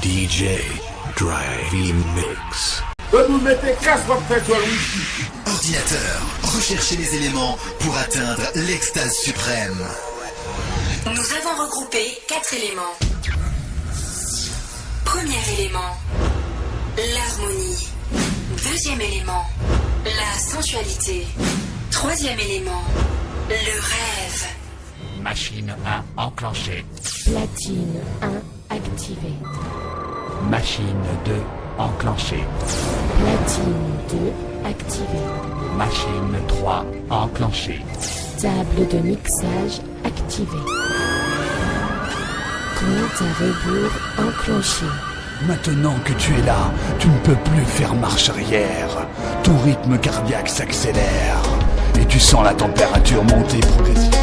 DJ Dry Mix. Nous mettez casse pour faire toi le Ordinateur, recherchez les éléments pour atteindre l'extase suprême. Nous avons regroupé 4 éléments. Premier élément, l'harmonie. Deuxième élément, la sensualité. Troisième élément, le rêve. Machine 1 enclenchée. Platine 1 activée. Machine 2 enclenchée. Platine 2 activée. Machine 3 enclenchée. Table de mixage activée. Compte à rebours enclenché. Maintenant que tu es là, tu ne peux plus faire marche arrière. Ton rythme cardiaque s'accélère. Et tu sens la température monter progressivement.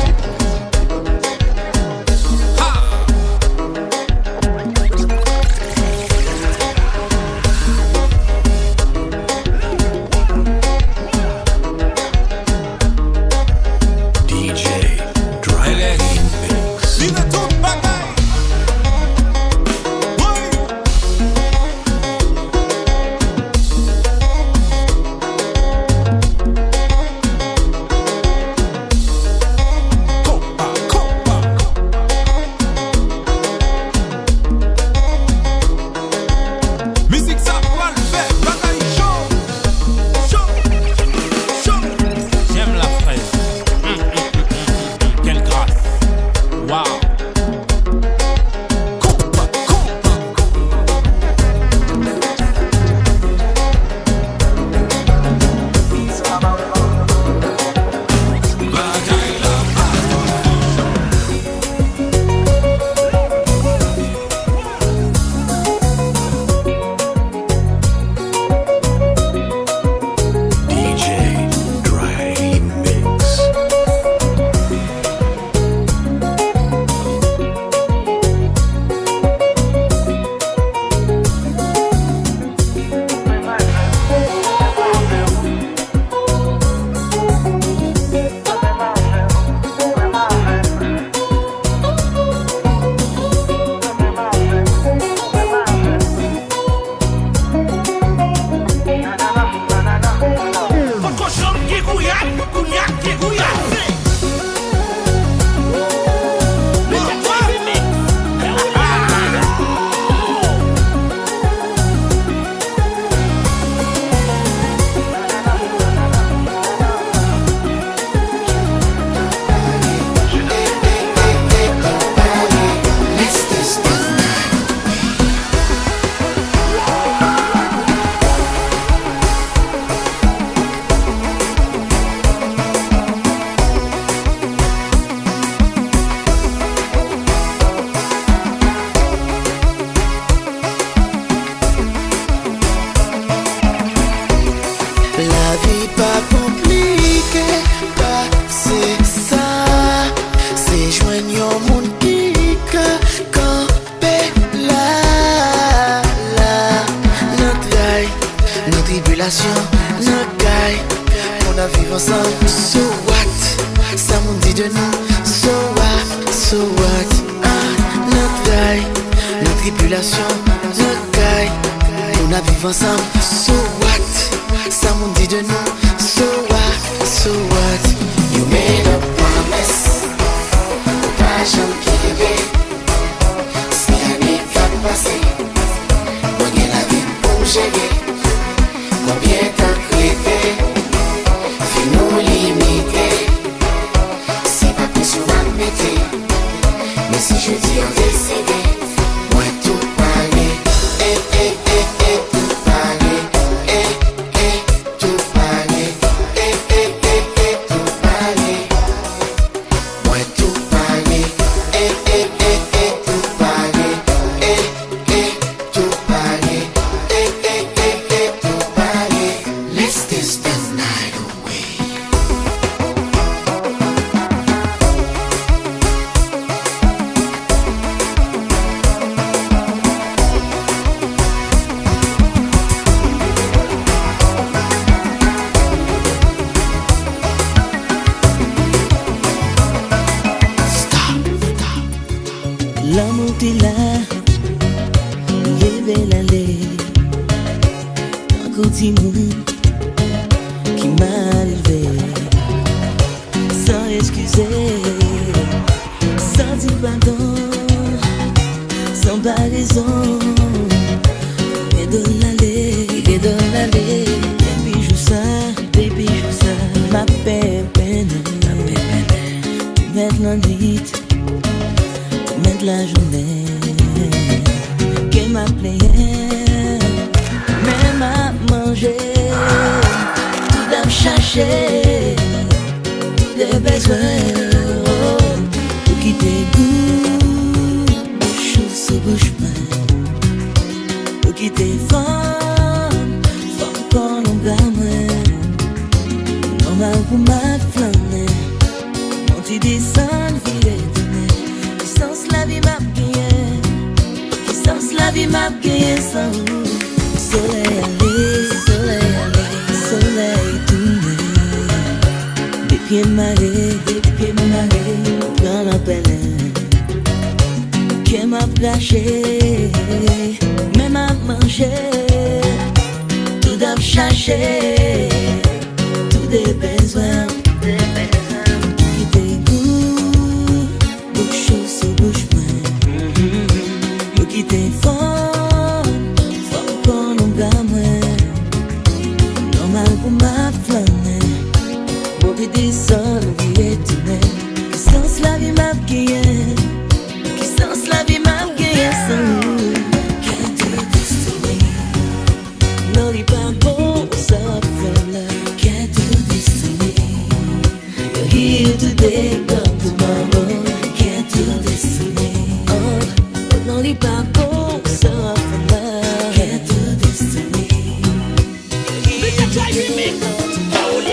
rêvé l'aller. Un petit monde qui m'a élevé, sans excuser, sans dire pardon, sans raison. Et de l'aller, baby joue ça, ma peine, tu mettre la nuit, tu mettre la journée, qu'elle m'a plaît, même à manger, tout à chercher, tout des besoins, tout qui t'égoûte, bouche sous bouche pleine, tout qui t'effondre, faut qu'on en gagne. Normal pour ma flamme, mon petit descend, vie éternelle. Qui sens la vie m'a gagné, qui sens la vie m'a gagné sans vous. Soleil tourné, des pieds marés, dans la peine, qui m'a caché, même à manger, tout à chercher. Des besoins, qui t'égoûtent, bouche sous bouche pleine, qui t'effondre, faut qu'on en gagne. Normal pour ma flamme, mon petit descend, vie éternelle. Qui sens la vie m'a gagné, qui sens la vie m'a gagné sans nous. Can't do this to me, non, il pas bon, ça fait là. Here today, gone tomorrow. Can't do this to me. Oh, lonely papa, so for love. Can't do this to me. Here today, gone tomorrow.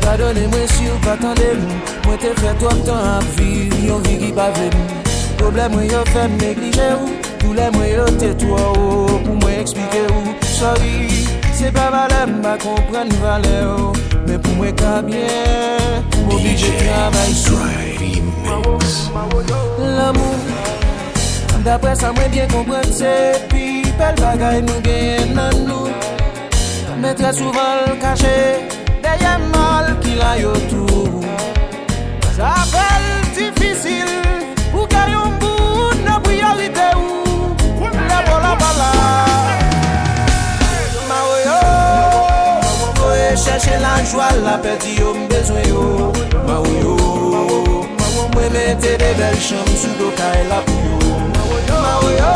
Pardonnez-moi si vous pas attendez-nous. Moi t'ai fait tout le temps à vivre, yon vie qui pas venu. Problème moi yo fait négliger ou, tous les moyens t'es toi pour moi expliquer ou. Sorry, c'est pas valeur, m'a comprendre valeur, mais pour moi qu'à bien, obligé de travailler sur l'amour. D'après ça moi bien comprendre c'est puis belle bagaille nous gagne dans nous. Mais très souvent le caché derrière mal qu'il a yo tout. Ça fait difficile pour qu'il y ait un bout de priorité ou la bola bala. Ma yo, chercher la joie, la perte yo besoin yo. Ma yo, moi mettez des belles chambres sous le caille la pour yo. Ma yo,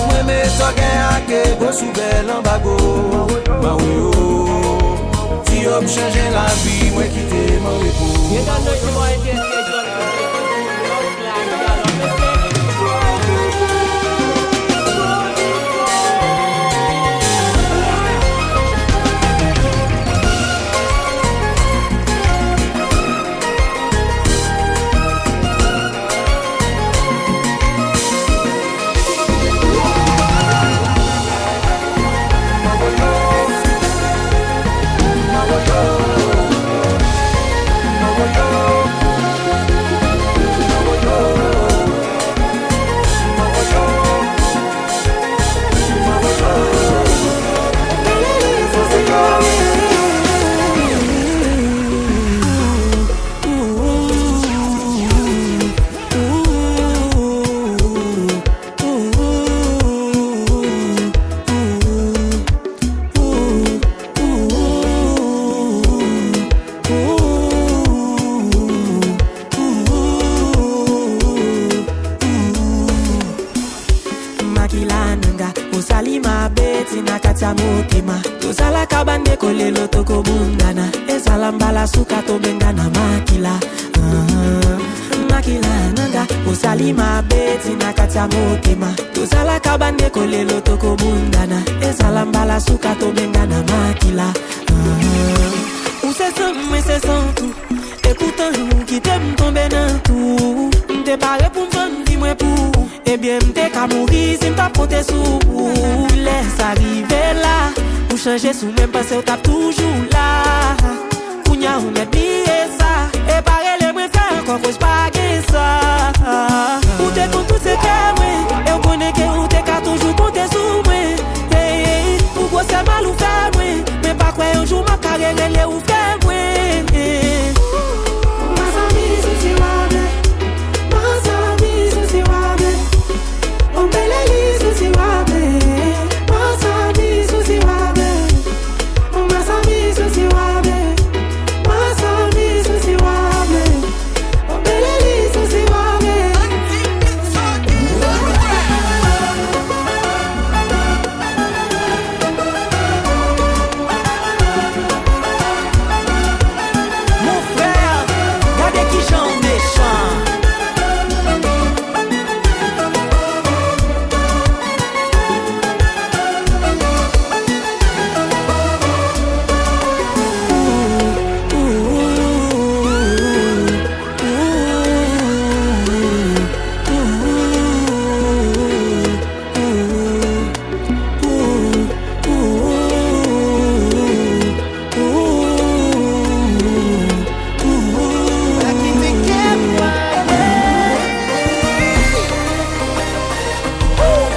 moi mettez gain à que go sous belle en bago. Ma yo, si yo me changer la vie, moi quitter mon repos. beti na katia motema. Tozala kabane kole lotoko bundana. Ezalambala suka to bengana makila. Makila nanga usalima beti na katia motema. Tozala kabane kole lotoko bundana. Ezalambala suka to bengana makila. Ou c'est ça, mais c'est sans tout. Et pourtant, nous qui t'aime tomber dans tout. M'te paré pour m'fendre, dis-moi pour. Eh bien, m'te qu'à mourir si m't'a porté sous. Laisse arriver là. Pour changer sous même parce que t'as toujours là. Kounya ou met billet ça. Et pareil, les moins faire encore faut pas gagner ça. Ou t'es pour tout ce que et on connaît que ou t'es qu'à toujours compter sous moi. Hey, hey, pourquoi c'est mal ou fait moi. Mais pas quoi un jour ma carrière elle est ou fait moi. Oh,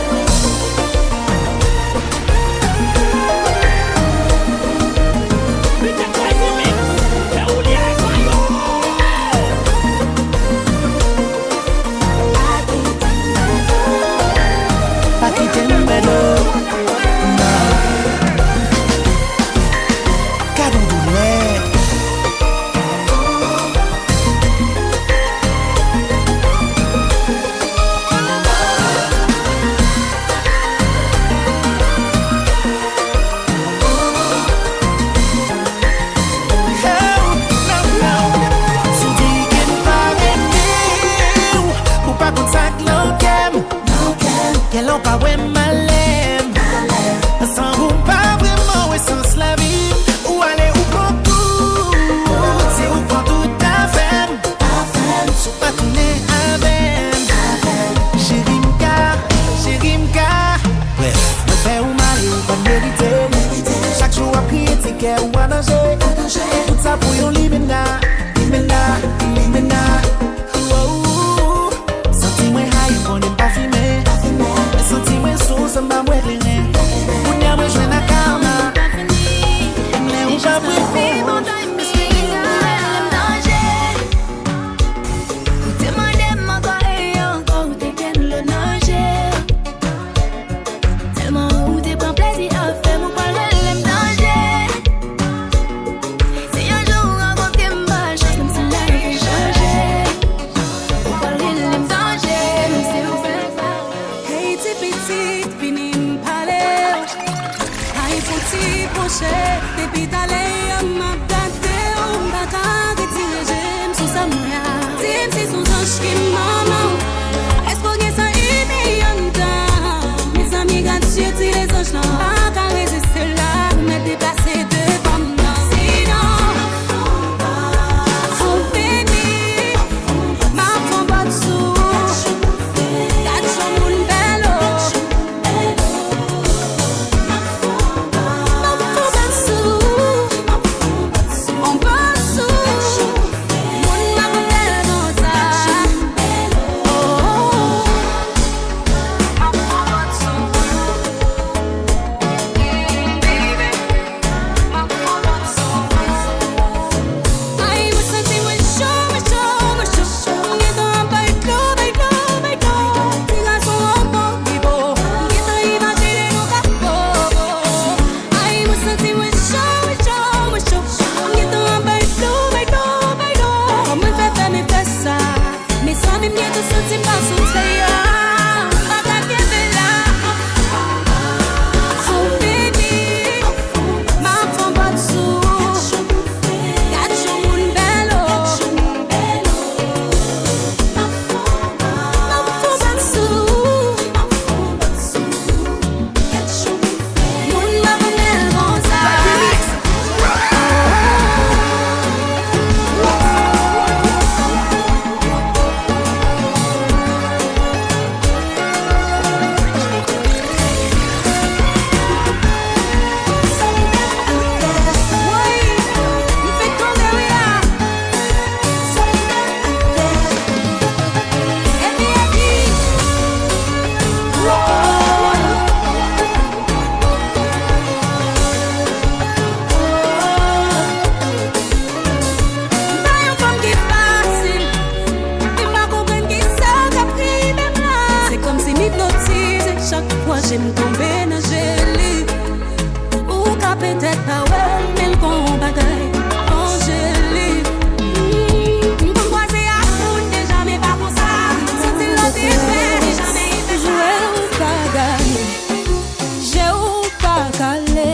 j'aime tomber dans joli. Ou qu'à peut-être pas ouais, mais le con bagaille, Angélie. M'con croiser à foot, mais jamais pas pour ça. Sorti l'autre fait, jamais il fait jouer ou pas gagner. J'ai ou pas calé.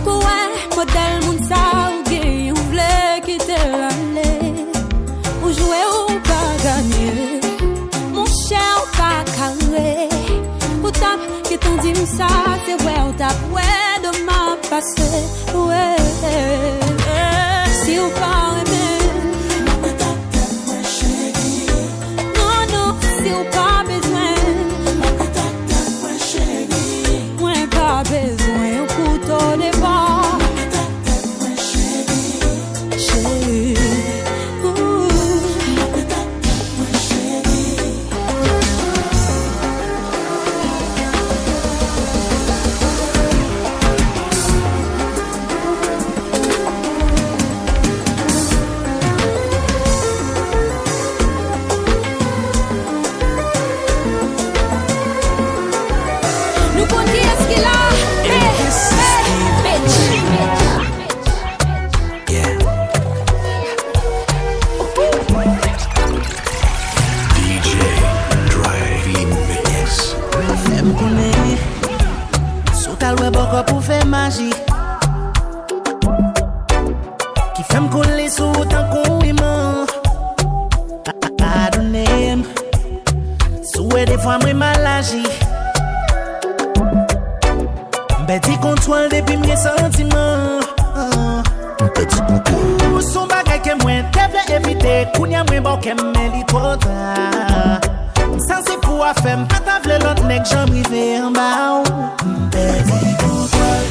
Ouais, modèle moun sa ou gay, ou vle quitter l'allée. Ou jouer ou pas gagner. Mon cher ou pas carré. Ou tap, qui t'en dit ça, c'est ouais, ou tap, ouais, de ma passé, ouais. Si ou pas aimer, non, non, si ou pas besoin, ouais, pas besoin, ou couteau les bords, chérie. Pour faire magie qui fait me coller sous autant qu'on aime. Pardonnez, souhait des fois moi mal agi. Petit contrôle depuis mes sentiments. Petit contrôle. Son bagage que moi devais éviter. Kounya moi bon qu'elle me lit trop tard. Ça c'est pour faire me patavler l'autre nèg j'en rive en bas. Petit contrôle.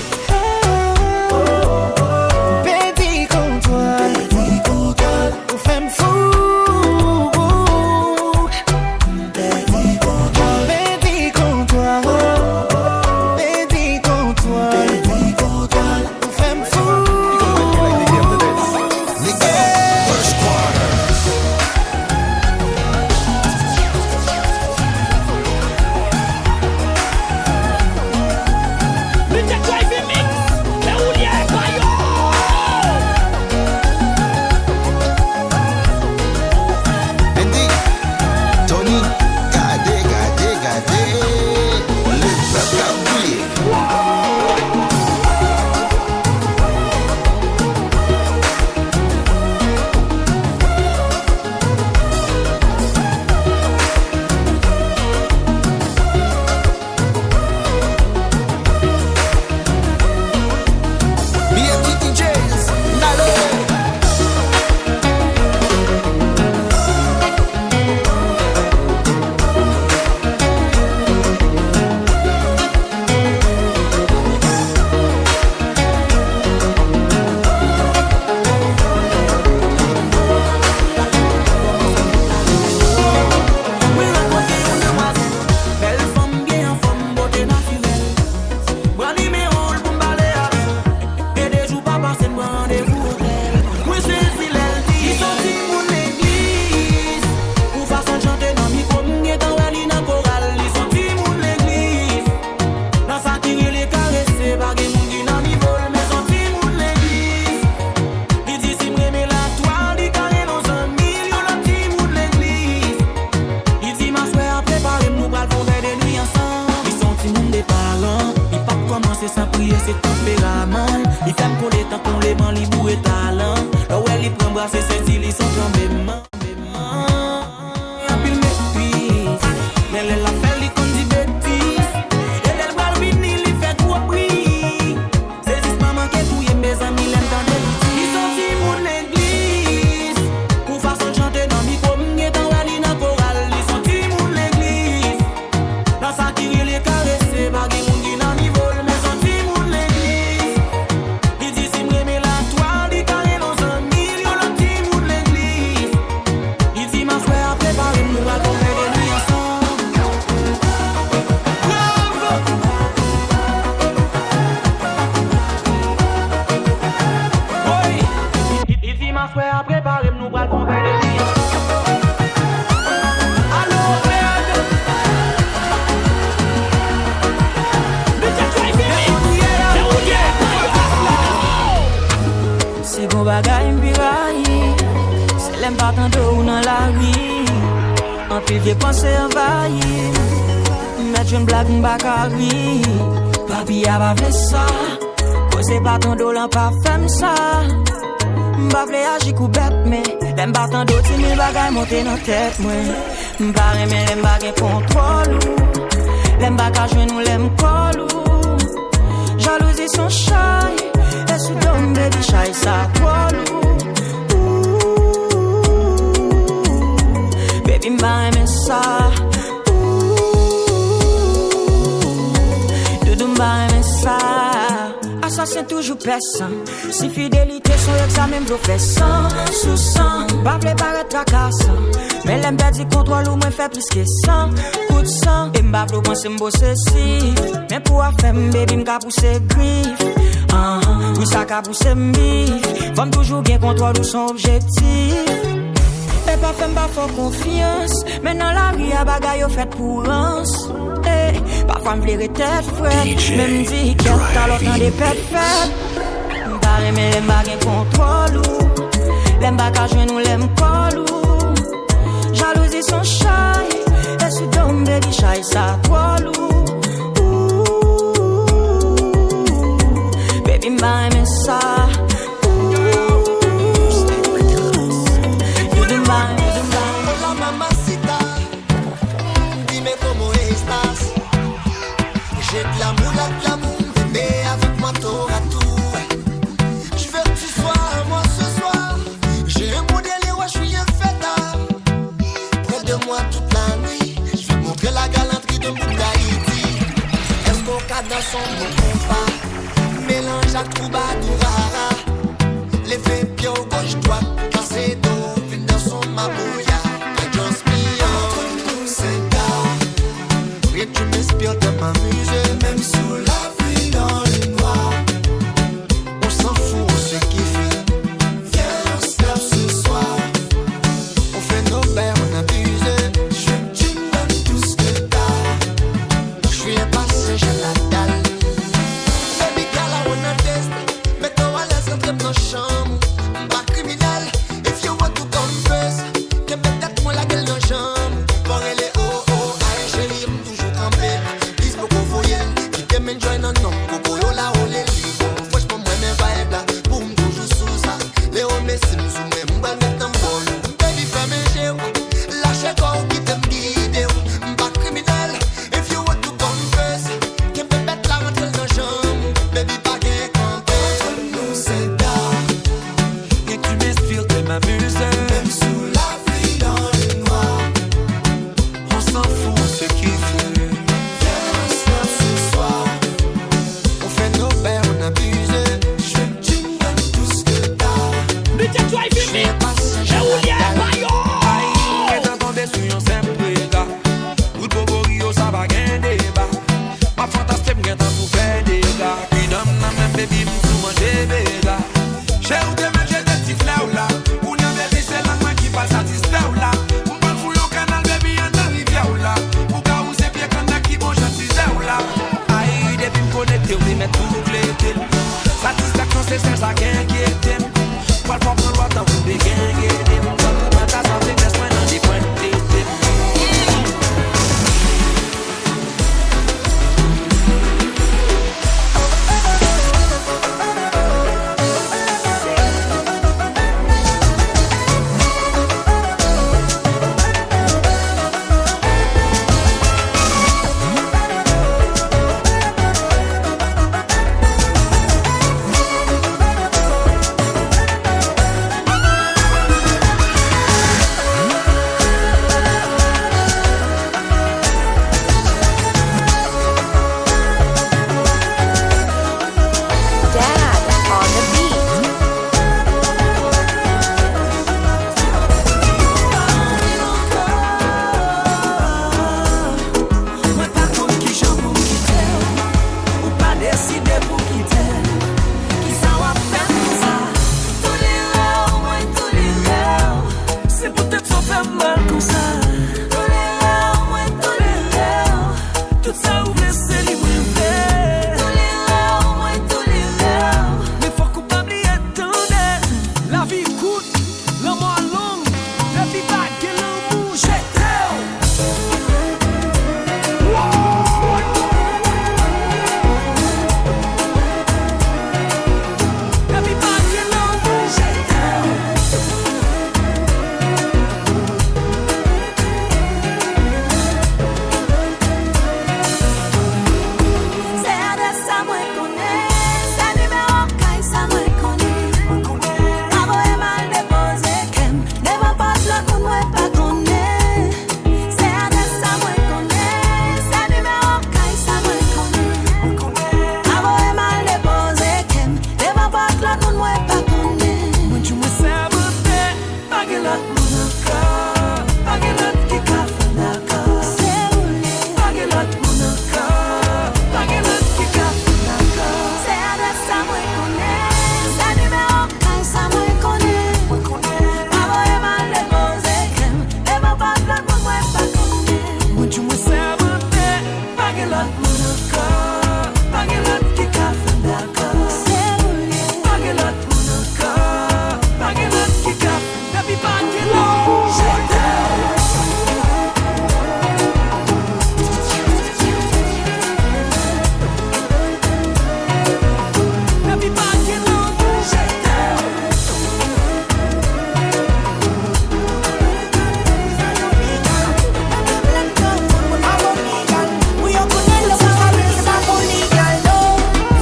Petit contrôle. Petit contrôle. Ou fait me fou. Petit contrôle. Petit contrôle. Petit contrôle. Petit contrôle. Ou fait me fou. First quarter. L'église, il dit si m'aimer la toile, il carré dans un million, le petit monde puis vieux pensée envahie. Mettre une blague, m'bakari. Papi a pas fait ça. Posez pas ton dos, l'en pas fait ça. M'bavle agir coup bête, mais l'aime pas tant d'autres, mille bagailles monter dans tête, moi. M'barre, mais l'aime pas gen contrôle. L'aime pas qu'à jouer, nous l'aime collou. Jalousie son chai. Et sous ton baby chai, ça toi baby, m'a aimé ça. Doudou m'a aimé ça. Assassin toujours personne. Si fidélité son examen vous fait 100 sous 100. Pas vle paraître tracassant. Mais l'aime pas dit contrôle ou moins fait plus que 100 coup de sang. Et m'ba vle penser m'bosser si. Mais pour faire baby m'ka pousser griffe. Oui ça ka pousser m'bif. Femme toujours bien contrôle ou son objectif. Et pas femme pas fort confiance. Mais dans la vie y'a bagaille fait pour rance. Parfois m'vlire tête fouette. Même dit qu'elle t'a l'autre des pètes faites. M'barre mais l'aime pas gen contrôle. L'aime pas qu'à jouer nous l'aime collou. Jalousie son chai. Et sous ton baby chai ça toilou. Baby m'a aimé ça. Hola mamacita, dime cómo estás. J'ai de l'amour, bébé, avec moi tour à tour. Je veux que tu sois à moi ce soir. J'ai un modèle et ouais, je suis un fêtard. Près de moi toute la nuit. Je vais te montrer la galanterie de mon d'Haïti. Est-ce qu'on cadre dans son bon compas? Mélange à troubadour rara. Les faits pieds au gauche droite. Cassé d'eau, vine dans son mabouya. I just me entre nous c'est down. Et tu m'inspires de m'amuser. Même sous la pluie dans le noir. On s'en fout, on se kiffe. Viens on se lève ce soir. On fait nos verres, on abuse. Je veux que tu me donnes tout ce que t'as. Je suis un passé, j'ai la dalle. Baby girl, I wanna test. Mets-toi à l'aise, entre nos chambres. Pas criminel.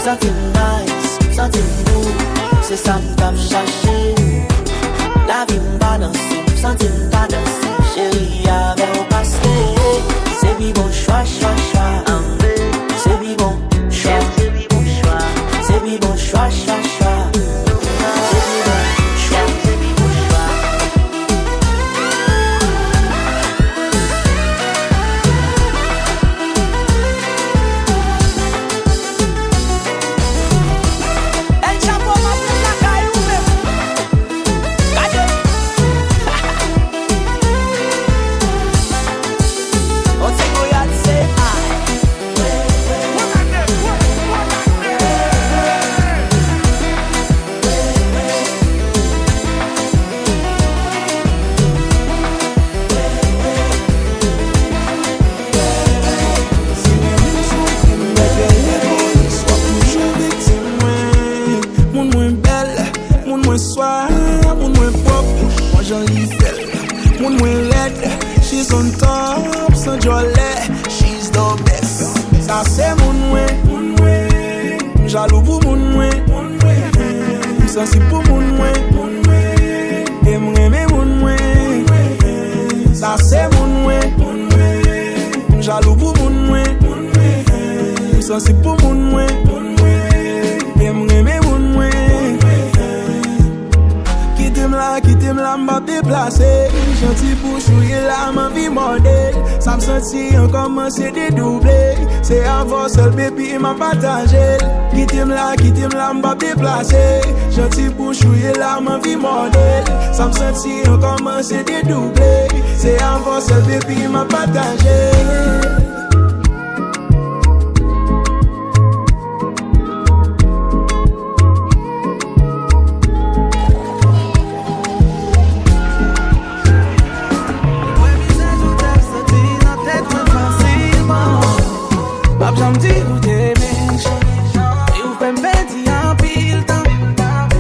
something nice, something new. C'est ça m't'a cherché. La vie m'balance, something balance. Chérie, avec au passé. C'est bi bon choix, choix, choix. C'est bi bon choix, c'est bi bon choix. C'est bi bon choix, choix, choix. She's on top, sans jolet, she's the best. Ça c'est mon moué, jaloux pour mon moué, sensible pour mon moué, aimerais mon moué. Ça c'est mon moué, jaloux pour mon moué, sensible pour mon moué, aimerais mon moué. Quitte m'la m'a déplacé. Gentil pour chouiller la ma vie modèle. Ça me sentit encore commencer dédoubler. C'est avant seul baby m'a partagé. Quitte m'la m'a déplacé. Gentil pour chouiller la ma vie modèle. Ça me sentit encore commencer dédoubler. C'est avant seul baby m'a partagé. J'en dis où t'es méchant. Et où fait m'bêti en pile temps.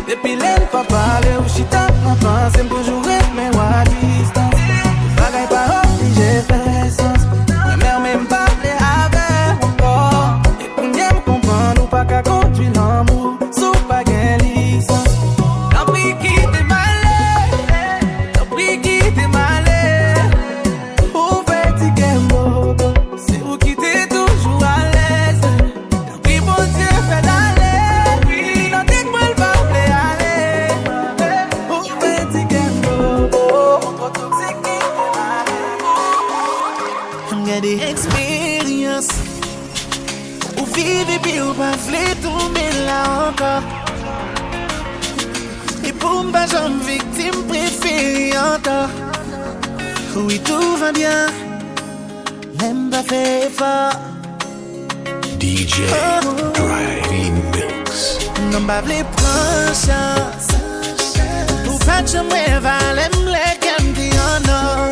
Depuis l'aile pas parler ou chita. En pensée toujours être mais ou à distance. Bagaille pas obligé faire sens. Ma mère même pas plaît avec mon corps. Et pour mieux me comprendre ou pas qu'à conduire l'amour. Sous pas gain licence. T'en prie qui t'es malé. T'en prie qui t'es malé. Où fait t'y qu'est mot. C'est où qui t'es toujours à l'aise. T'en prie bon Dieu fait d'aller. Non t'es que moi le va aller. Où fait t'y qu'est mot. Trop toxique qui t'es malé. I'm getting experience. Ou vive et puis ou pas flé tout mais là encore. Et pour m'ba j'en victime préférée encore. Oui tout va bien. L'aime pas fait effort. DJ Dry Mix. Non pas v'lait prendre chance. Pour pas que je me valais m'lait qu'elle dit en or.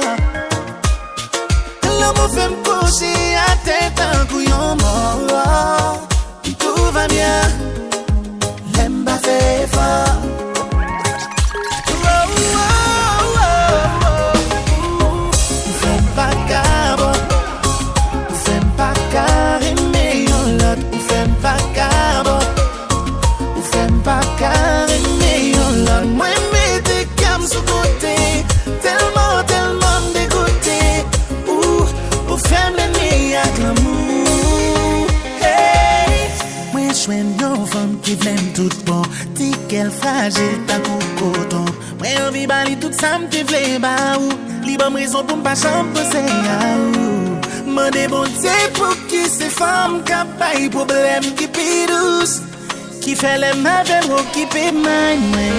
L'amour fait m'coucher à tête en couillon mort. Tout va bien. L'aime pas fait effort. Qui v'l'aime tout bon, ti qu'elle fragile ta coton. Moi envie bali tout ça m'te v'lait ba ou. Li bonne raison pour m'pas chambre penser à ou. Mande bon Dieu pour qui c'est femme capable problème qui pi douce. Qui fait les mauvais ou qui pi mal moi.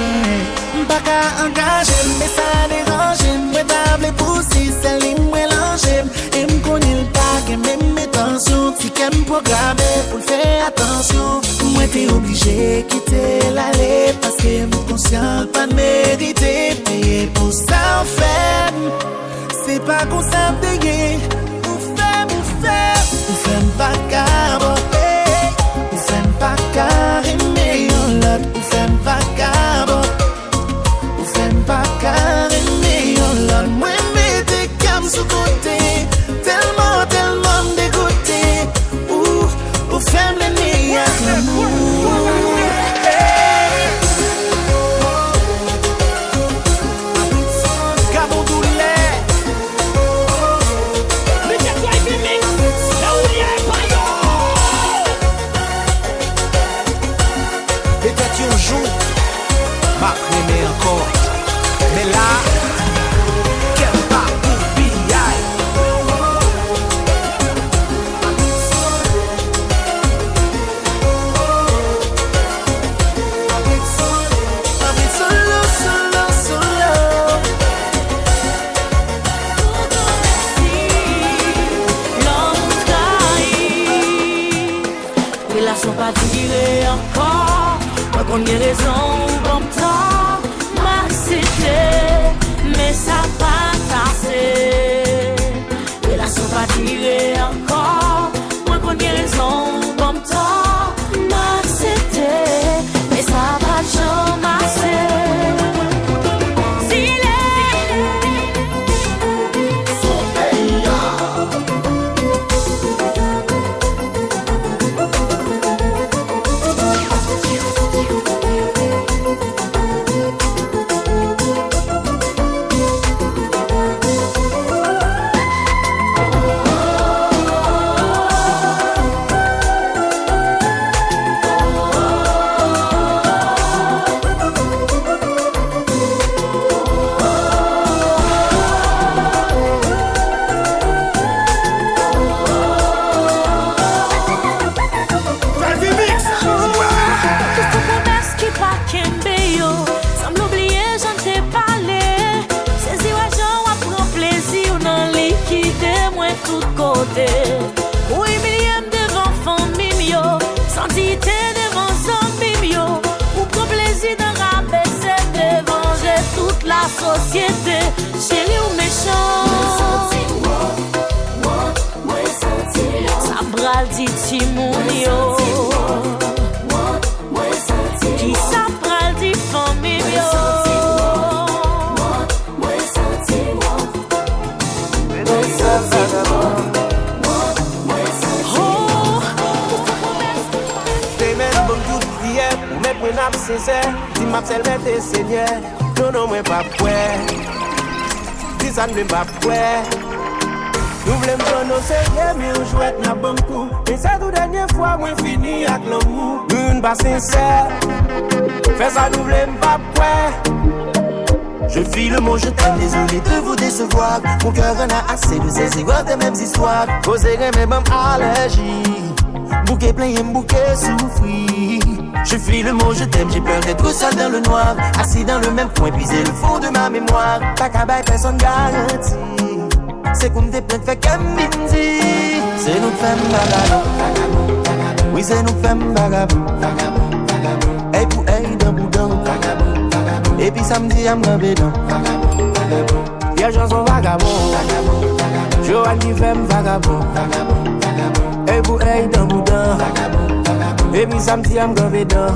M'pas qu'à engager mais ça dérange. Moi d'able pour si c'est li mélanger. Et m'connait le pas que même mes tensions. Si qu'elle m'programme pour faire attention. Moi t'es obligé quitter l'allée parce que mon conscient pas de mériter payer pour ça en fait. C'est pas qu'on s'en dégué. Ou fait pas caboter. Ou fait pas carrément l'autre. Ou fait pas caboter. Ou fait pas carrément l'autre. Moi m'étais comme sous côté. Tellement dégoûté. Ou fait l'ennemi à l'amour. pas tiré encore. Moi qu'on ait raison comme temps, ma c'était, mais ça pas passé. Et là sont pas tiré encore. Moi qu'on ait raison comme temps, ma c'était, mais ça pas jamais. Oui, millième devant famille yo, sentité devant zombie yo, ou prend plaisir d'en rabaisser, de venger toute la société, chéri ou méchant. Ça bral dit timoun yo, qui ça bral dit famille yo. Sincère, dis ma celle mette seigneur, non moi pas pouet. Dis ça ne pas pouet. Nous voulons prendre sérieux mais on joue na bon coup. Et c'est toute dernière fois moi fini avec l'amour. Nous pas sincère. Fais ça nous voulons pas pouet. Je file le mot, je t'aime, désolé de vous décevoir. Mon cœur en a assez de ces histoires, des mêmes histoires. Causer mes mêmes allergies. Bouquet plein et bouquet souffri. Je fuis le mot, je t'aime, j'ai peur d'être seul dans le noir. Assis dans le même coin, puiser le fond de ma mémoire. Pas qu'à bailler, personne garantie. C'est qu'on te plaint, fait comme midi. C'est nous femmes vagabond. Oui, c'est nous femmes vagabond. Hey pour hey, dans boudin. Et puis samedi, I'm gonna dans. Y'a chanson vagabond. Joanne qui fait vagabond. Hey pour hey, dans boudin. Et puis samedi, I'm gonna dans.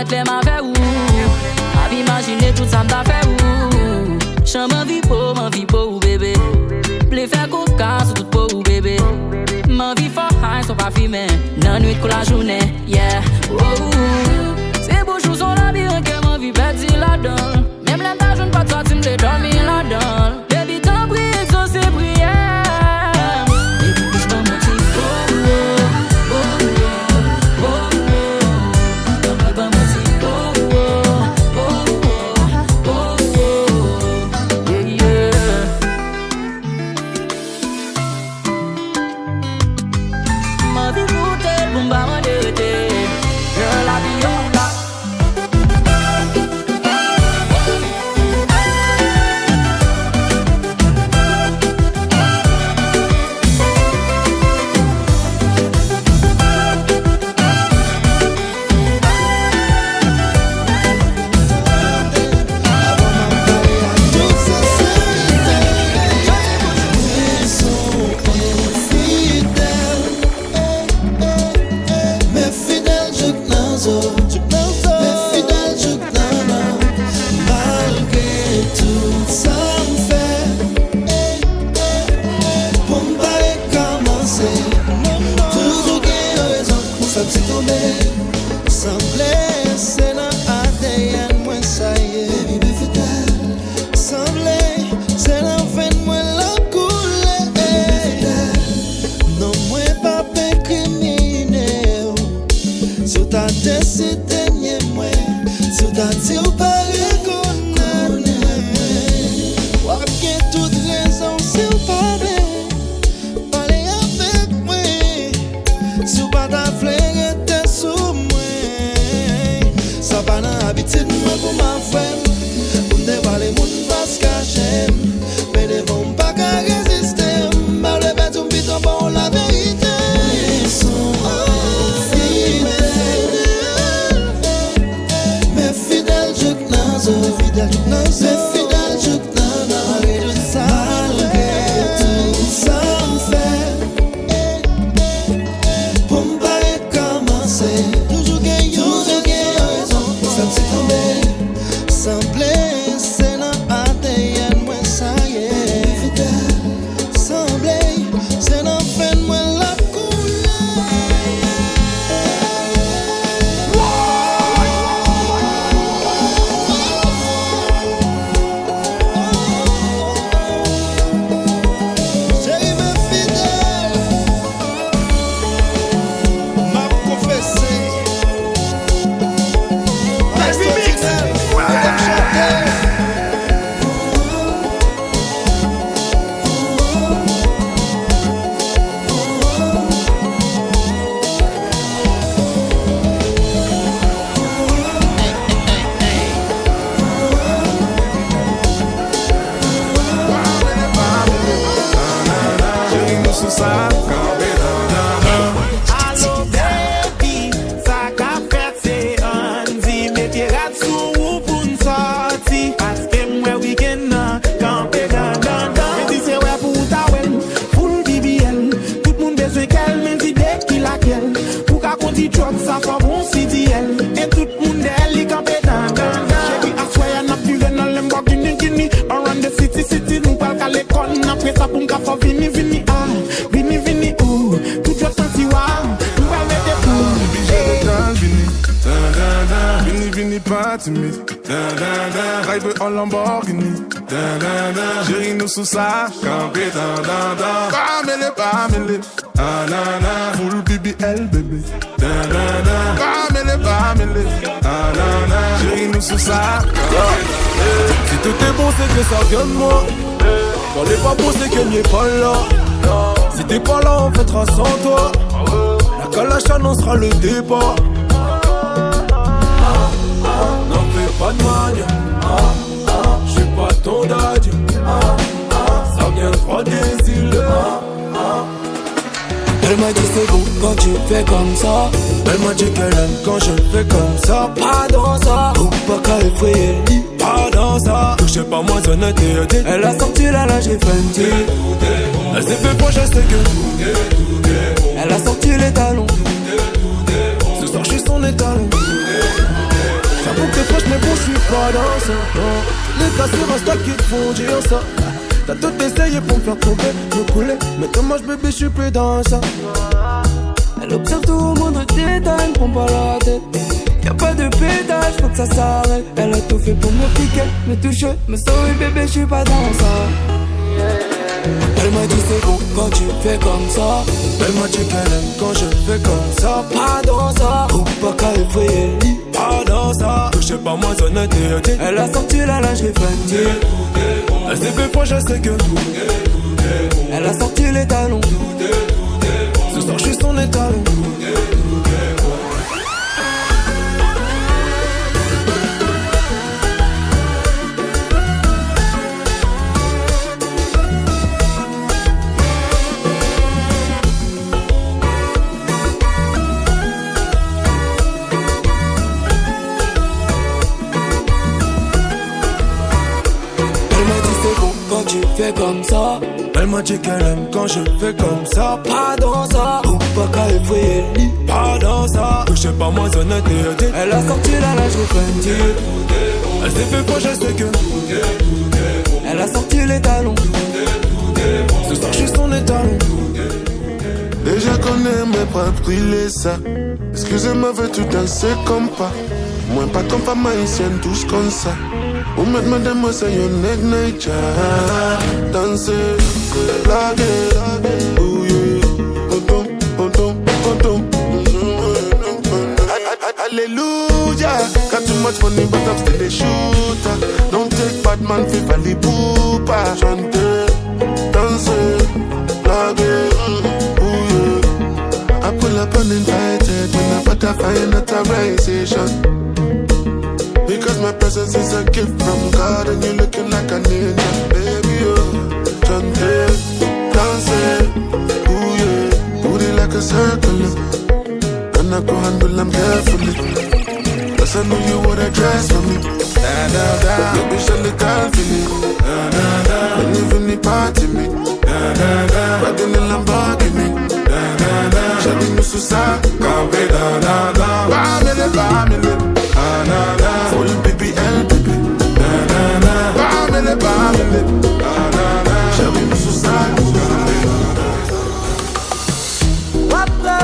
Les ma fait où a imaginer tout ça m'a fait où j'en m'envie pour bébé les faire coca sur tout pour bébé m'envie for high so pas filmer dans nuit pour la journée yeah c'est beau choses on la bien que m'envie perdre là-dedans même les jeunes pas toi tu me dormir là-dedans baby t'en prie ça c'est prière baby je t'en motive Girl, I be tout attire par reconnaître. Wap gen toute raison si ou pas bien. Parler avec moi. Si ou pas ta fleur était sous moi. Ça pas dans habitude moi pour ma femme. Pour me dévoiler mon face caché. Mais devant pas qu'à résister. Mais le bête ou piton bon la vérité. Mais fidèle je t'nazo. Mais fidèle je t'nazo. Malgré tout ça, malgré tout ça me fait. Pour me parler commencer. Toujours gagner raison. Ça me s'est tombé. Semblé, c'est dans ADN moi ça y est. Semblé, c'est dans fin moi la couleur. Chérie me fidèle, m'a confessé. Extraordinaire, madame Chantel. Chérie, nous sous ça, campé Allo baby, ça qu'a fait c'est Andy. Mettez rap sous ou pour nous sortir. Parce que moi week-end campé Me dit c'est ouais pour ta well, full BBL. Tout le monde besoin qu'elle, même si dès qu'il a qu'elle. Pour qu'à conti drop, ça fait bon CDL. Et tout le monde elle, il campé Chérie, à soi y'a n'a plus dans le Lamborghini. Around the city, nous parle qu'à l'école. Après ça, pour m'ka faire vini, ouh. Tout je senti wow. Nous va mettre des poules. Vini, pas timide. Drive en Lamborghini. Chérie, nous sous ça, campé Pas mêlé. Ah, na, full BBL, bébé. Pas mêlé. Ah, na, chérie, nous sous ça. Si tout est bon, c'est que ça vient de moi. Quand les pas bon, c'est que m'y est pas là. Si t'es pas là, on fêtera sans toi. La calache annoncera le départ. N'en fais pas de mania. J'suis pas ton daddy. Ça vient trop des îles. Elle m'a dit c'est bon quand tu fais comme ça. Elle m'a dit qu'elle aime quand je fais comme ça. Pas dans ça. Ou pas qu'à effrayer le lit. Pas dans ça. Touchez pas moins honnête et honnête. Elle a sorti la lingerie Fenty. Elle s'est fait proche, je sais que Elle a sorti les talons. ce soir j'suis son étalon. J'avoue que t'es proche mais bon j'suis pas dans ça. Les gars sur Insta qui te font dire ça. T'as tout essayé pour me faire tomber, me couler. Mais dommage bébé j'suis plus dans ça. Elle observe tout au moindre détail, prends pas la tête. Y'a pas de pétage, faut que ça s'arrête. Elle a tout fait pour me piquer, me toucher, me sauver bébé, j'suis pas dans ça. Elle m'a dit c'est bon quand tu fais comme ça. Elle m'a dit qu'elle aime quand je fais comme ça. Pas dans ça. Ou pas qu'à effrayer le lit. Pas dans ça. Touchez pas moins honnête et honnête. Elle a sorti la lingerie Fenty. Elle s'est fait proche, je sais que Elle a sorti les talons. ce soir j'suis son étalon. Tu fais comme ça. Elle m'a dit qu'elle aime quand je fais comme ça. Pas dans ça. Ou pas qu'à effrayer le lit. Pas dans ça. Touchez pas moins honnête et honnête. Elle a sorti la lingerie Fenty. Elle s'est fait proche, je sais que Elle a sorti les talons. ce soir j'suis son étalon. Déjà connais mes pas brûler ça. Excusez-moi, veux tout danser comme pas. Moi pas comme femme haïtienne, tous comme ça. Ou mettre madame, moi c'est yon neg nature. Danser, blaguer, bouiller. Alléluia, quand tu much money, but I'm still a shooter. Don't take bad man for Valley Poopa. Chante, danse, blague, ooh yeah. I pull up uninvited when I butterfly in authorization. Because my presence is a gift from God and you're looking like an angel, baby, oh. Chante, danse, ooh yeah. Booty like a circle, and I go handle them carefully. Cause I know you would dress for me. Baby, show the girl for me. When you feel the party me. Riding the Lamborghini. Shawty me so sad. Family. Full BBL, baby. Family. Shawty me so sad. Wapra,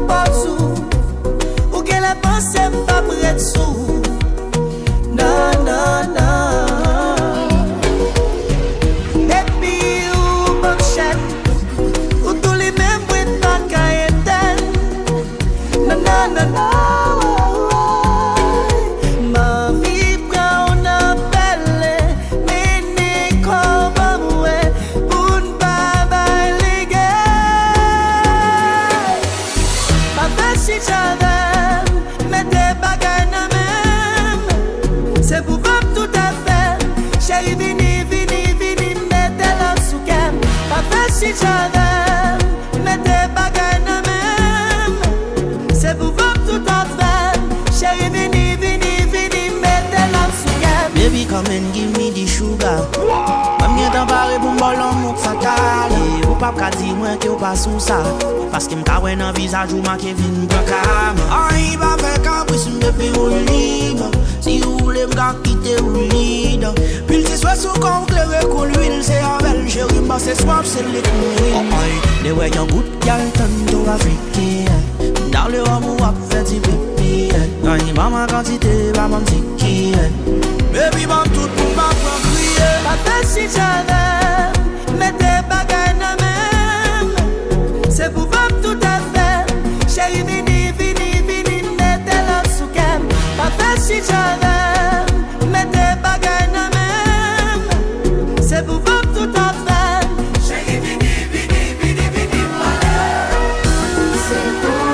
Botsou, ou qu'elle a pensé pas près de sous. Non. Depuis ou Bochette, ou tous les mêmes bruits de Caïden. Non. Ma vie prend un appel, mais n'est comme moi, pour ne pas les gars. Pas facile, j'avais, mais des bagages na même. C'est pour pas tout à fait. Chérie, vini, mettez la sous-gamme. Pas facile, j'avais, mais des bagages na même. C'est pour pas tout à fait. Chérie, vini, mettez la sous-gamme. Baby, come and give me the sugar. Mam gen tan pare pou m'bolon mouk fatal. Ou pa ka di mwen ke ou pa sou sa. Paske m'ka wè nan visaj ou ma ke vin brakam. Ay, ba fe kapris m'depi ou libre. Si ou vle m'ka kite ou libre. Pil se swa sou kon kleve kou l'huil. Se avel chéri mba se swap se le kou l'huil. De wè yon gout gal tan to Afrike. Dans le rhum ou ap fè ti pipi. Ay, ba ma kantite, ba ma mtiki. Baby, bam tout pou mba pran kriye. Pas facile, j'avais, mais des bagages na même. C'est pour pas tout à fait. Chérie, vini, mettez la sous-gamme. Pas facile, j'avais, mais des bagages na même. C'est pour pas tout à fait. Chérie, vini, c'est pour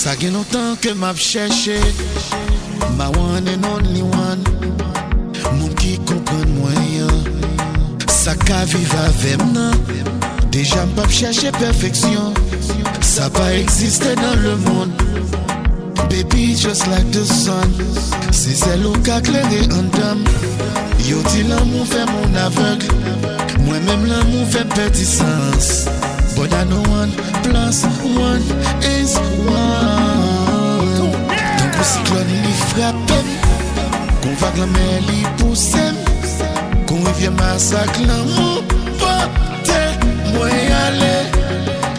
Ça fait longtemps que m'a cherché my one and only one. Mon qui comprend moyen. Ça qu'a vivre avec moi. Déjà m'pas chercher perfection. Ça pas existé dans le monde. Baby just like the sun. C'est celle qui a clairé en dame. Yo dit l'amour fait mon aveugle. Moi-même l'amour fait petit sens. But I know 1 plus 1 is 1. Donc au cyclone il frappe. Qu'on va la mer il pousse. Qu'on revient massacre l'amour. Porte moi y aller.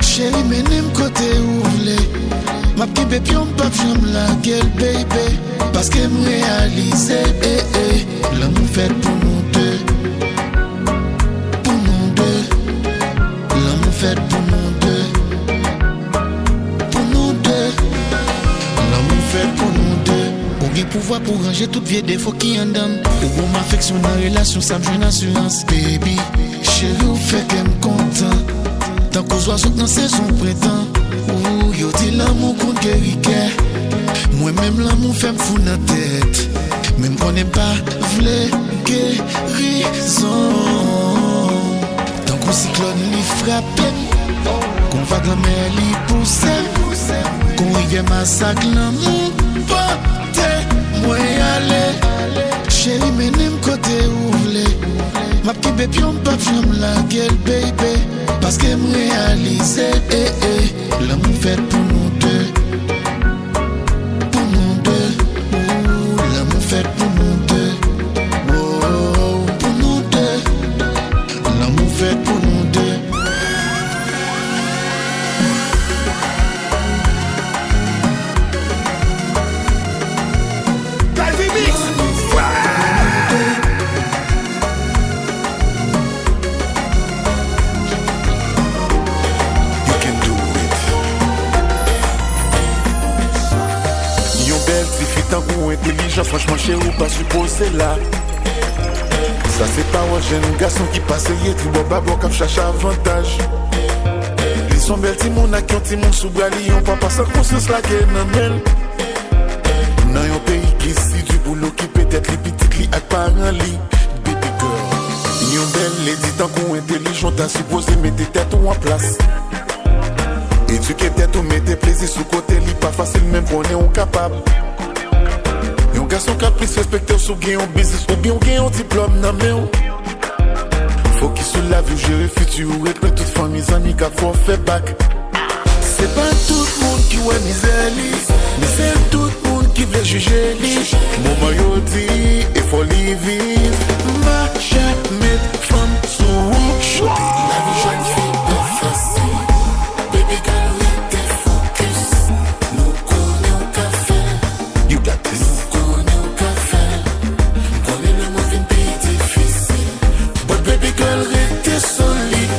Chérie menem côté ouvlé. Ma petite bébé on pas j'aime la gueule baby. Parce que me réaliser l'amour fait pour nous deux. Pour nous deux. L'amour fait pour nous deux. Pour nous deux. L'amour fait pour nous deux. On a pouvoir pour ranger toutes vieilles défauts qui en donnent. Ou bon m'affection dans la relation, ça me joue une assurance. Baby, chérie, ou fait qu'elle me content. Tant qu'on soit dans saison printemps. Ouh, yo dit l'amour qu'on guérit. Moi-même l'amour fait me foutre dans la tête. Même qu'on n'est pas v'lé guérison. Tant qu'on cyclone il frappe. Qu'on va la mer il pousse. Qu'on rivière massacre l'amour. Porte moi y aller. Chérie menem côté ouvlé. Ma petite bébé on pas j'aime la gueule baby. Parce que me réaliser l'amour fait pour nous deux. Pour nous deux. L'amour fait pour nous deux. Pour nous deux. L'amour fait pour nous deux. Intelligent, franchement chez ou pas supposé là. Ça c'est pas un jeune garçon qui passe yé tout bon babo comme cherche avantage. Ils sont belles timon à qui ont timon sous brali. On pas passer conscience la guerre nan men. Dans un pays qui si du boulot qui peut-être les petites li ak parents li. Baby girl, yon belle les dit tant qu'on intelligent t'as supposé mettre tête en place. Éduquer tête ou mettre plaisir sous côté li pas facile même qu'on est on capable. Yon garçon qui a plus respecté sous gain en business ou bien gain en diplôme nan men. Faut qu'il sous la vie gérer futur et que toute famille amis qui faut faire back. C'est pas tout le monde qui ouais misère li, mais c'est tout le monde qui veut juger li. Mon maillot dit il faut les vivre. Ma jamais femme sous la vie jeune fille pas facile. Baby girl we get focus. Nous connaît au café. You got this. Girl, restez solide.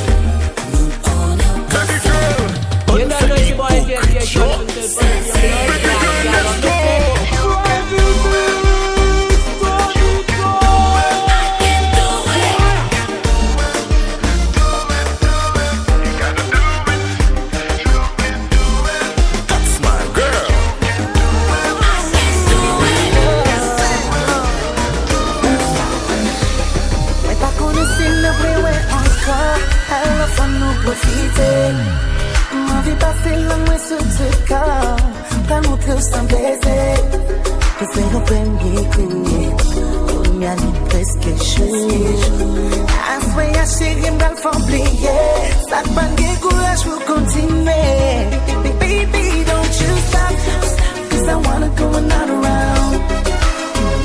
Nous connaissons baby girl. You know the boy get shot. Baby girl, let's go. That's my girl. Mais pas connaissez le vrai ouais encore. Alors faut nous profiter. Ma vie passée là moi sur ce cas. Pas montrer sans baiser. Je fais le premier coup. On y a dit presque chaud. À souhait à chérie m'gal faut oublier. Ça pas de courage pour continuer. Baby don't you stop. Cause I wanna go not around.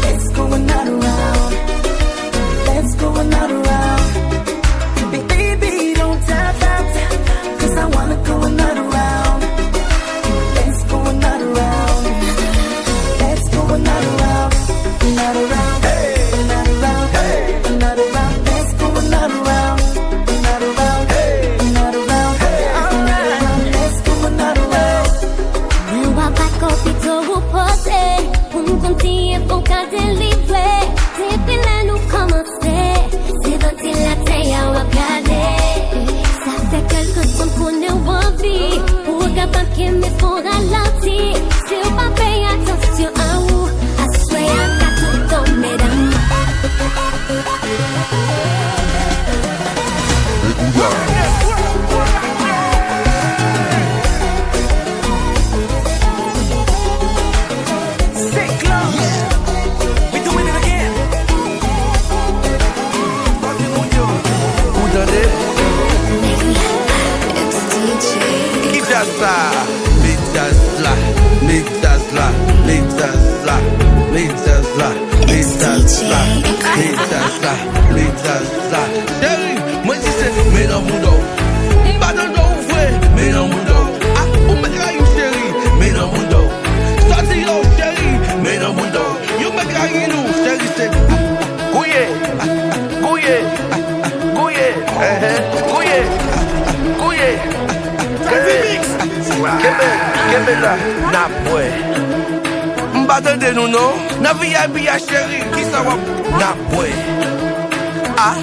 Let's go not around. Let's go not around. Baby don't tap out. Cause I wanna go not around. Let's go not around. Let's go not around. Not around. Not around. Not around. Let's go not around. Not around. Not around. Alright. Let's là, l'étage là, l'étage là, l'étage là. Chérie, moi si c'est mais dans mon dos, pas dans le dos vrai, mais dans mon dos. Ah, vous me graillez chérie, mais dans mon dos. Sorti là chérie, mais dans mon dos. You me graillez nous, chérie c'est gouillé, gouillé, gouillé, gouillé, gouillé. Kebe la, na boy. M'battende nous non, na VIP ya chérie, qui ça va? Na boy. Ah,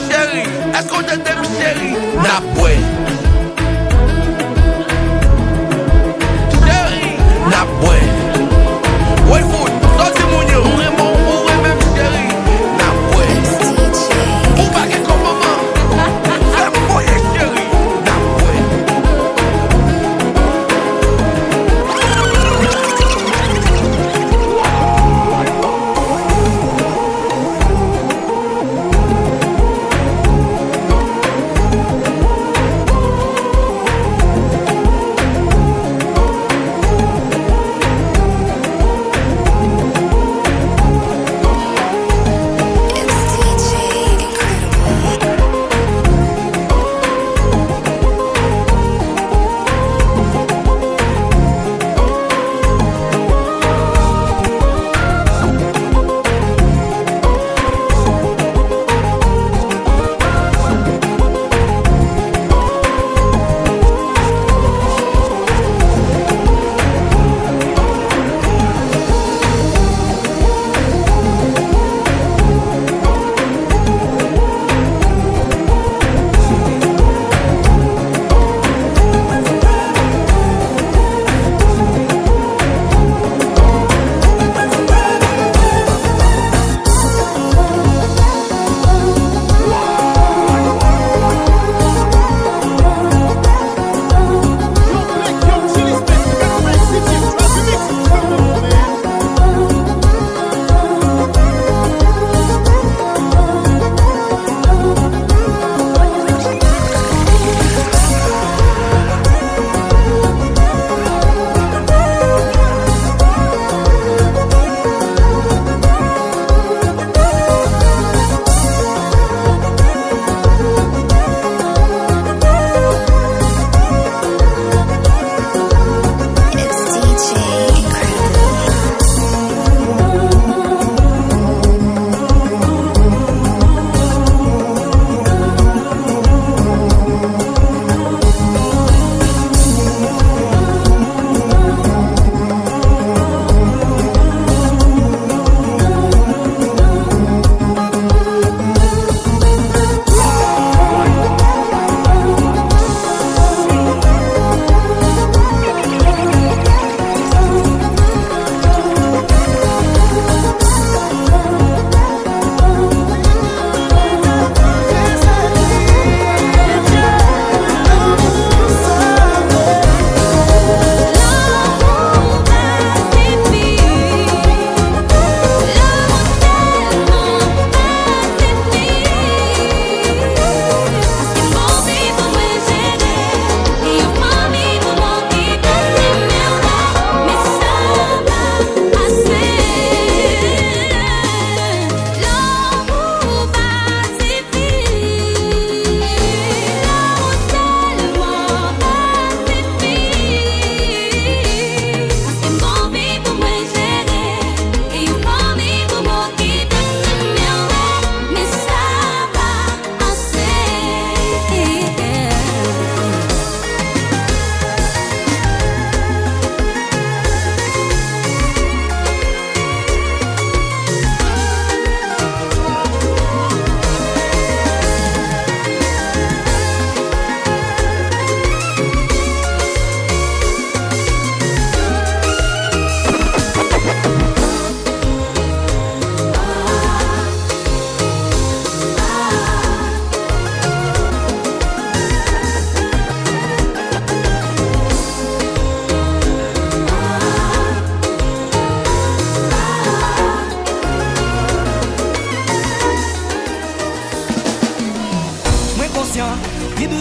chérie, est-ce qu'on t'aime chérie? Na boy. Chérie, na boy. Ouais foot, sorti mon yo, vraiment, ou même chérie. Na boy. Ou pas que comme maman, fais boy chérie. Na boy.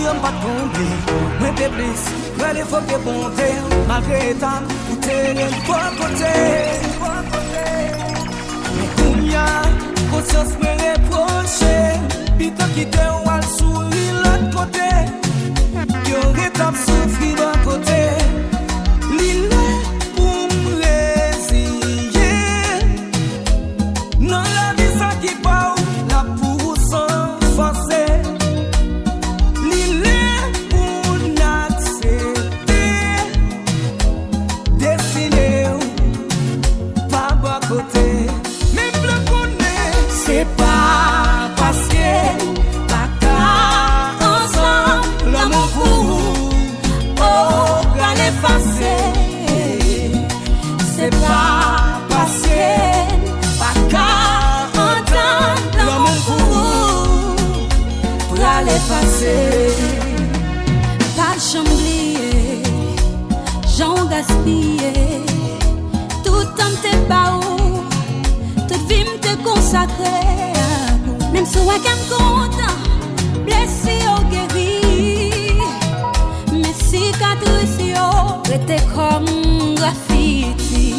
L'homme pas trompé, moi t'es plus, moi les faut que bonté, malgré ta, ou t'es les bon côté. l'effacer. Pas de chamblier, j'en gaspillé. Tout temps t'es pas où, toute vie m'te consacrée. Même si on est content, blessé ou guéri. Mais cicatrices yo, rete comme graffiti.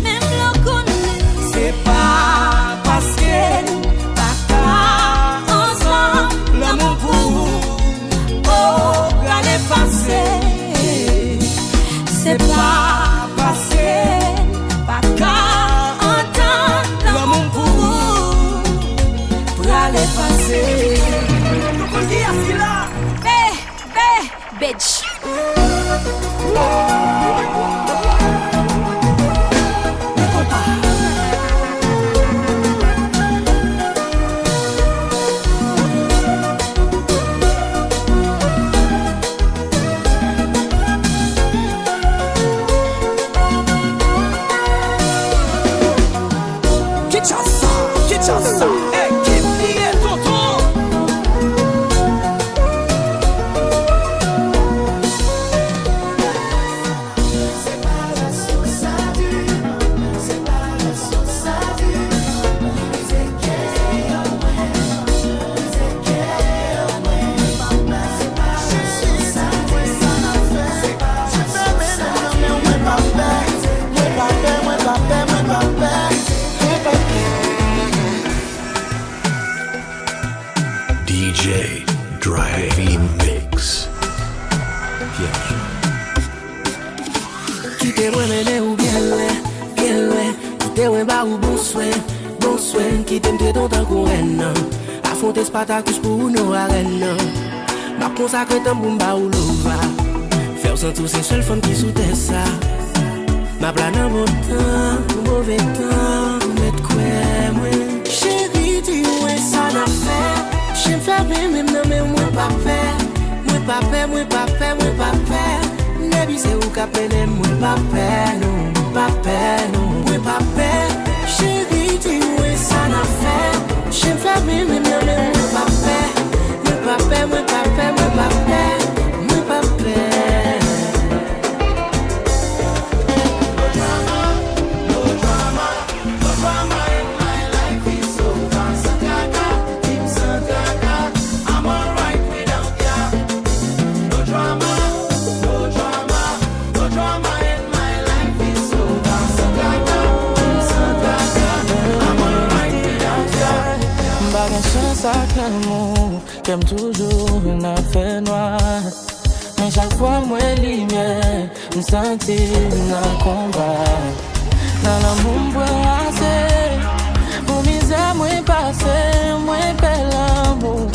Même le connaît, c'est pas parce que pas qu'à ensemble l'amour pour oh l'effacer. C'est pas parce que pas qu'à entendre l'amour pour l'effacer. Bitch. DJ Driving Mix. Qui te remène ou bien loin, qui te remène ou bon soin, qui t'aime ton temps qu'on règne, affronter Spartacus pour nous arènes, m'a consacré ton boumba ou l'ova, faire sans tous ces seules femmes qui sous ça, m'a plane un bon temps, mauvais temps, mettre quoi, moi, chérie, dis-moi ça n'a fait. J'aime faire bien, même non, mais moi pas faire. Moi pas faire. Nebi c'est où qu'a peine, moi pas faire, non. Moi pas faire. Chérie, dis-moi ça n'a fait. J'aime faire bien, même non, mais moi pas faire. Moi pas faire. J'aime toujours une affaire noire. Mais chaque fois moi lumière, me sentir un combat. Dans l'amour assez, pour misère moi passer, moi bel amour.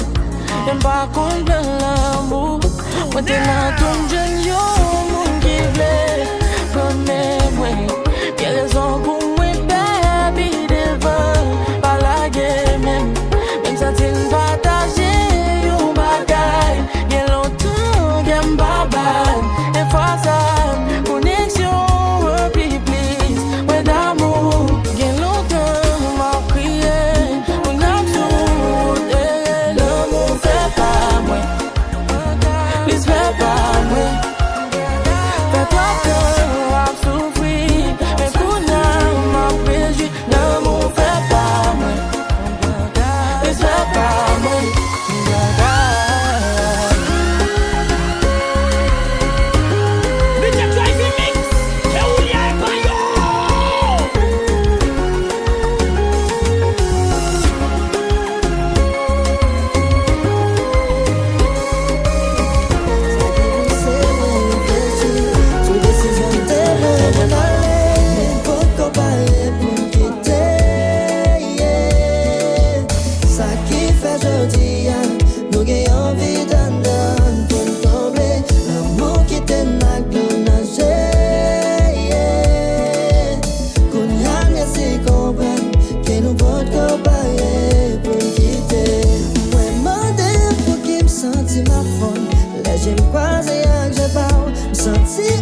J'aime pas qu'on de l'amour. Moi t'es là ton jeune yo, mon qui voulait comme moi. Bien raison pour moi baby devant, pas la game même. Même ça t'es partagé.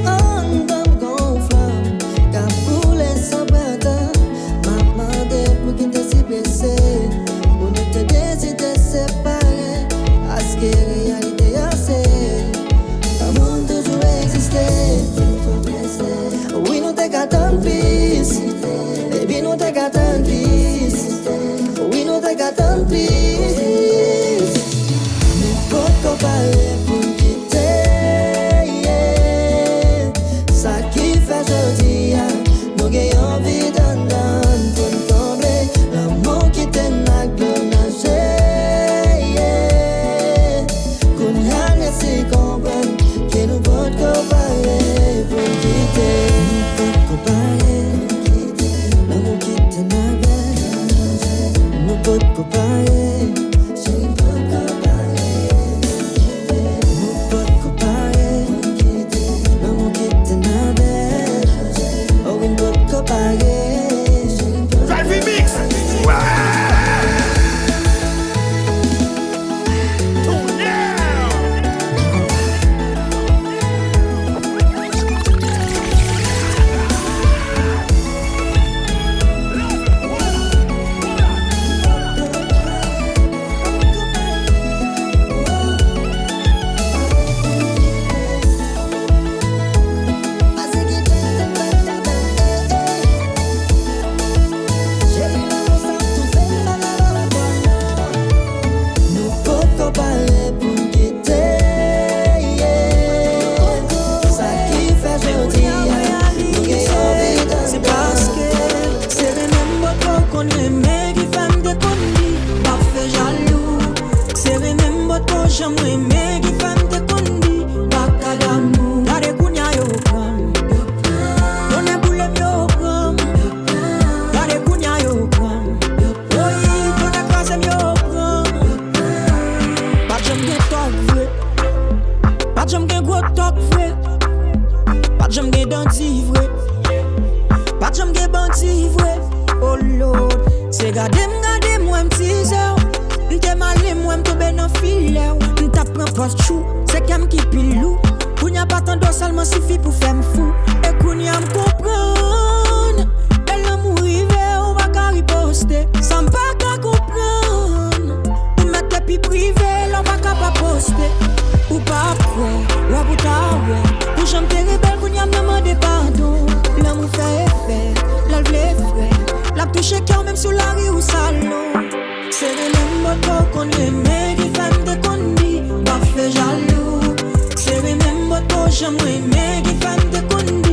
on comme gonflable, car pour les sans printemps, maman de pour qui te si blessé, pour ne te décider séparer, parce que réalité assez, l'amour toujours existé, oui nous t'es qu'à tant pis, baby nous t'es qu'à tant pis, oui nous t'es qu'à tant pis, nous faut comparer pour quitter, yeah. Ça qui fait jodi, nous gagnons envie d'en pour tomber, l'amour qui t'est n'a glonagé, yeah. Qu'on y a laissé comprendre que nous faut comparer pour quitter, nous faut comparer, l'amour qui t'est n'a glonagé, nous faut comparer. Drive mix. C'est comme qui pilou. Kounya pas tant d'eau seulement suffit pour faire fou. Et Kounya me comprendre. Elle l'amour rive ou va qu'à riposter. Sans pas qu'à comprendre. Ou mettre puis privé, l'on va qu'à pas poster. Ou pas quoi, ou à bout à ouais. Ou j'aime tes rebelles, Kounya me demande pardon. L'amour fait effet, la v'lait frais. La touche cœur même sous la rue ou salon. C'est les mêmes motos qu'on aimait, qui fait des conduits. Pas fait jaloux. C'est les mêmes motos, j'aimerais, mais qui fait des conduits.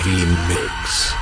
Driving Mix.